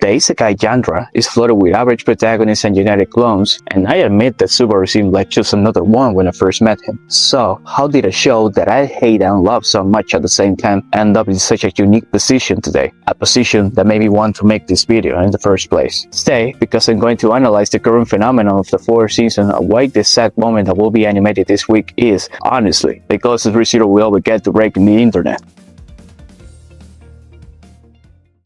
The isekai genre is flooded with average protagonists and genetic clones, and I admit that Subaru seemed like just another one when I first met him. So, how did a show that I hate and love so much at the same time end up in such a unique position today? A position that made me want to make this video in the first place. Stay, because I'm going to analyze the current phenomenon of the fourth season and why the exact moment that will be animated this week is, honestly, the closest ReZero will ever get to breaking the internet.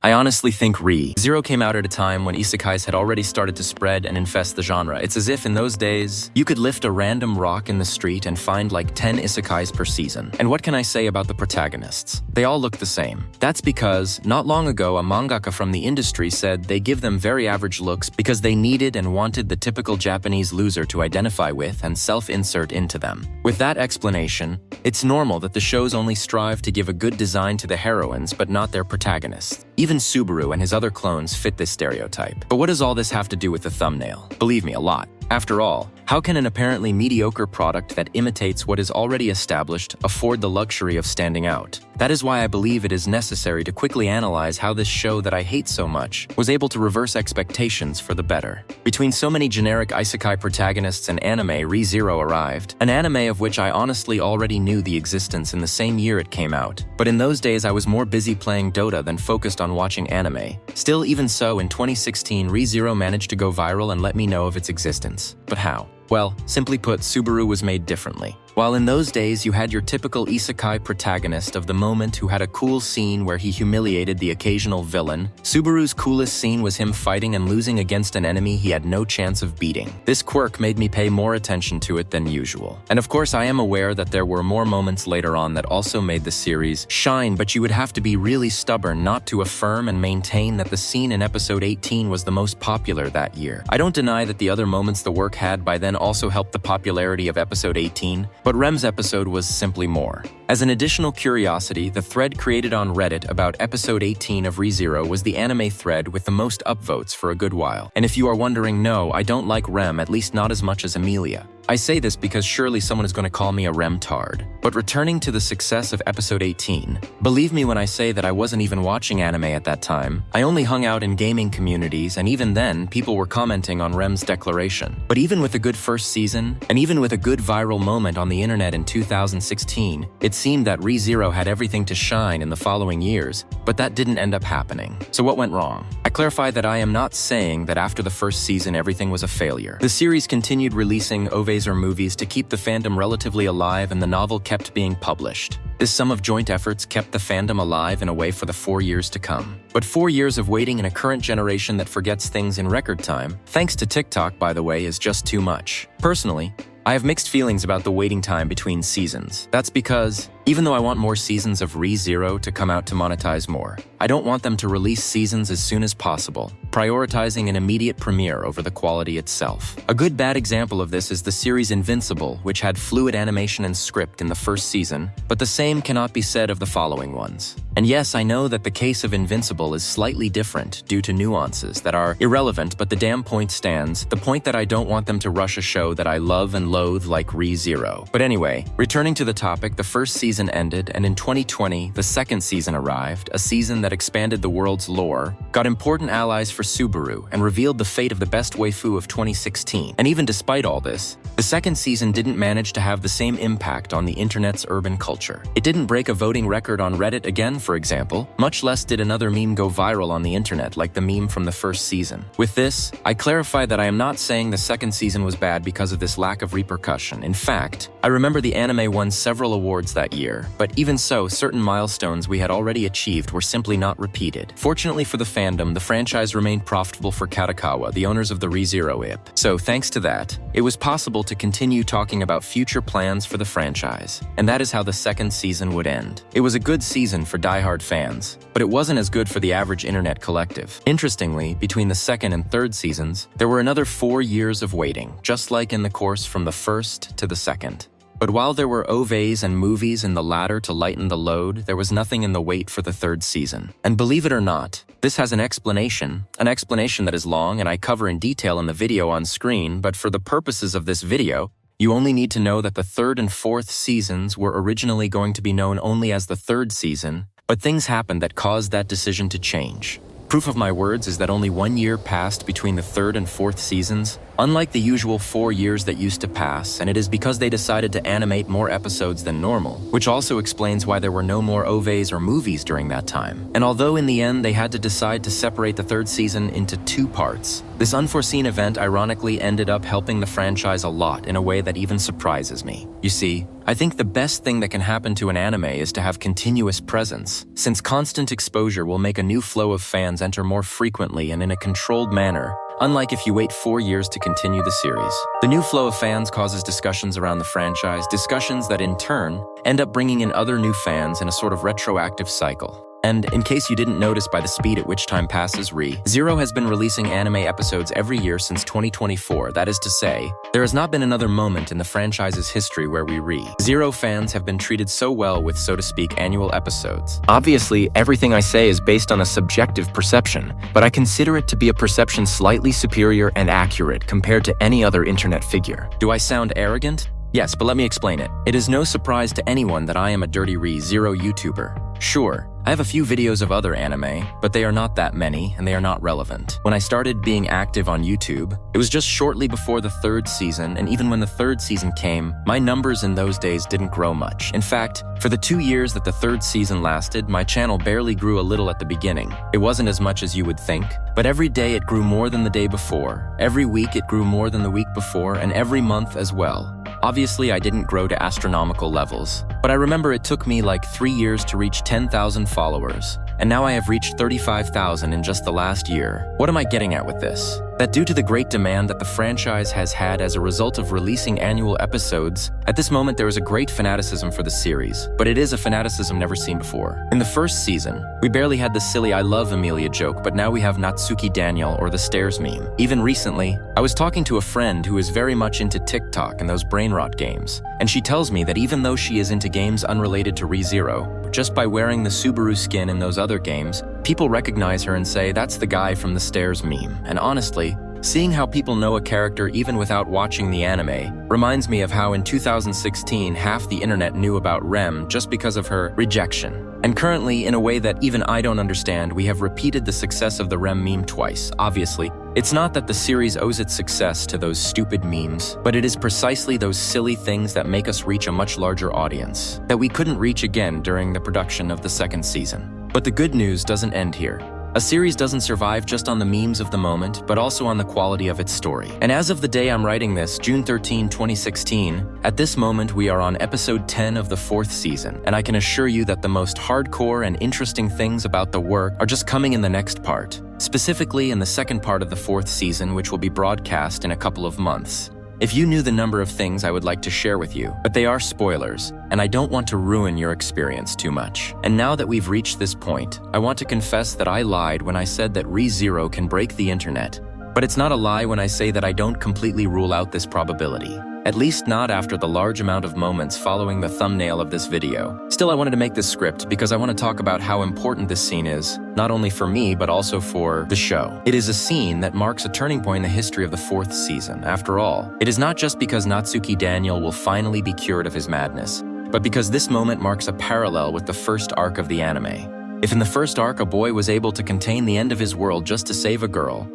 I honestly think ReZero came out at a time when isekais had already started to spread and infest the genre. It's as if in those days, you could lift a random rock in the street and find like 10 isekais per season. And what can I say about the protagonists? They all look the same. That's because, not long ago, a mangaka from the industry said they give them very average looks because they needed and wanted the typical Japanese loser to identify with and self-insert into them. With that explanation, it's normal that the shows only strive to give a good design to the heroines but not their protagonists. Even Subaru and his other clones fit this stereotype. But what does all this have to do with the thumbnail? Believe me, a lot. After all, how can an apparently mediocre product that imitates what is already established afford the luxury of standing out? That is why I believe it is necessary to quickly analyze how this show that I hate so much was able to reverse expectations for the better. Between so many generic isekai protagonists and anime, ReZero arrived, an anime of which I honestly already knew the existence in the same year it came out. But in those days I was more busy playing Dota than focused on watching anime. Still, even so, in 2016, ReZero managed to go viral and let me know of its existence. But how? Well, simply put, Subaru was made differently. While in those days you had your typical isekai protagonist of the moment who had a cool scene where he humiliated the occasional villain, Subaru's coolest scene was him fighting and losing against an enemy he had no chance of beating. This quirk made me pay more attention to it than usual. And of course I am aware that there were more moments later on that also made the series shine, but you would have to be really stubborn not to affirm and maintain that the scene in episode 18 was the most popular that year. I don't deny that the other moments the work had by then also helped the popularity of episode 18, but Rem's episode was simply more. As an additional curiosity, the thread created on Reddit about episode 18 of ReZero was the anime thread with the most upvotes for a good while. And if you are wondering, no, I don't like Rem, at least not as much as Emilia. I say this because surely someone is going to call me a Rem-tard. But returning to the success of episode 18, believe me when I say that I wasn't even watching anime at that time. I only hung out in gaming communities, and even then, people were commenting on Rem's declaration. But even with a good first season, and even with a good viral moment on the internet in 2016, it seemed that ReZero had everything to shine in the following years, but that didn't end up happening. So what went wrong? I clarify that I am not saying that after the first season everything was a failure. The series continued releasing OVAs or movies to keep the fandom relatively alive, and the novel kept being published. This sum of joint efforts kept the fandom alive in a way for the 4 years to come. But 4 years of waiting in a current generation that forgets things in record time, thanks to TikTok by the way, is just too much. Personally, I have mixed feelings about the waiting time between seasons. That's because, even though I want more seasons of ReZero to come out to monetize more, I don't want them to release seasons as soon as possible, prioritizing an immediate premiere over the quality itself. A good bad example of this is the series Invincible, which had fluid animation and script in the first season, but the same cannot be said of the following ones. And yes, I know that the case of Invincible is slightly different due to nuances that are irrelevant, but the damn point stands, the point that I don't want them to rush a show that I love and loathe like ReZero. But anyway, returning to the topic, the first season ended, and in 2020, the second season arrived, a season that expanded the world's lore, got important allies for Subaru, and revealed the fate of the best waifu of 2016. And even despite all this, the second season didn't manage to have the same impact on the internet's urban culture. It didn't break a voting record on Reddit again, for example, much less did another meme go viral on the internet like the meme from the first season. With this, I clarify that I am not saying the second season was bad because of this lack of repercussion. In fact, I remember the anime won several awards that year, but even so, certain milestones we had already achieved were simply not repeated. Fortunately for the fandom, the franchise remained profitable for Kadokawa, the owners of the ReZero IP. So thanks to that, it was possible to continue talking about future plans for the franchise. And that is how the second season would end. It was a good season for diehard fans, but it wasn't as good for the average internet collective. Interestingly, between the second and third seasons, there were another 4 years of waiting, just like in the course from the first to the second. But while there were OVAs and movies in the latter to lighten the load, there was nothing in the wait for the third season. And believe it or not, this has an explanation that is long and I cover in detail in the video on screen, but for the purposes of this video, you only need to know that the third and fourth seasons were originally going to be known only as the third season, but things happened that caused that decision to change. Proof of my words is that only 1 year passed between the third and fourth seasons, unlike the usual 4 years that used to pass, and it is because they decided to animate more episodes than normal, which also explains why there were no more OVAs or movies during that time. And although in the end they had to decide to separate the third season into 2 parts, this unforeseen event ironically ended up helping the franchise a lot in a way that even surprises me. You see, I think the best thing that can happen to an anime is to have continuous presence, since constant exposure will make a new flow of fans enter more frequently and in a controlled manner, unlike if you wait 4 years to continue the series. The new flow of fans causes discussions around the franchise, discussions that in turn end up bringing in other new fans in a sort of retroactive cycle. And in case you didn't notice by the speed at which time passes, Re:Zero has been releasing anime episodes every year since 2024. That is to say, there has not been another moment in the franchise's history where we Re:Zero fans have been treated so well with, so to speak, annual episodes. Obviously, everything I say is based on a subjective perception, but I consider it to be a perception slightly superior and accurate compared to any other internet figure. Do I sound arrogant? Yes, but let me explain it. It is no surprise to anyone that I am a dirty Re:Zero YouTuber. Sure, I have a few videos of other anime, but they are not that many and they are not relevant. When I started being active on YouTube, it was just shortly before the third season, and even when the third season came, my numbers in those days didn't grow much. In fact, for the 2 years that the third season lasted, my channel barely grew a little at the beginning. It wasn't as much as you would think, but every day it grew more than the day before, every week it grew more than the week before, and every month as well. Obviously, I didn't grow to astronomical levels, but I remember it took me like 3 years to reach 10,000 followers, and now I have reached 35,000 in just the last year. What am I getting at with this? That due to the great demand that the franchise has had as a result of releasing annual episodes, at this moment there is a great fanaticism for the series, but it is a fanaticism never seen before. In the first season, we barely had the silly "I love Amelia" joke, but now we have Natsuki Daniel or the stairs meme. Even recently, I was talking to a friend who is very much into TikTok and those brain rot games, and she tells me that even though she is into games unrelated to Re:Zero, just by wearing the Subaru skin in those other games, people recognize her and say that's the guy from the stairs meme. And honestly, seeing how people know a character even without watching the anime reminds me of how in 2016 half the internet knew about Rem just because of her rejection. And currently, in a way that even I don't understand, we have repeated the success of the Rem meme twice. Obviously, it's not that the series owes its success to those stupid memes, but it is precisely those silly things that make us reach a much larger audience, that we couldn't reach again during the production of the second season. But the good news doesn't end here. A series doesn't survive just on the memes of the moment, but also on the quality of its story. And as of the day I'm writing this, June 13, 2016, at this moment we are on episode 10 of the fourth season, and I can assure you that the most hardcore and interesting things about the work are just coming in the next part, specifically in the second part of the fourth season, which will be broadcast in a couple of months. If you knew the number of things I would like to share with you, but they are spoilers, and I don't want to ruin your experience too much. And now that we've reached this point, I want to confess that I lied when I said that Re:Zero can break the internet. But it's not a lie when I say that I don't completely rule out this probability. At least not after the large amount of moments following the thumbnail of this video. Still, I wanted to make this script because I want to talk about how important this scene is, not only for me, but also for the show. It is a scene that marks a turning point in the history of the fourth season. After all, it is not just because Natsuki Daniel will finally be cured of his madness, but because this moment marks a parallel with the first arc of the anime. If in the first arc a boy was able to contain the end of his world just to save a girl,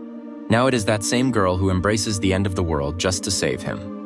now it is that same girl who embraces the end of the world just to save him.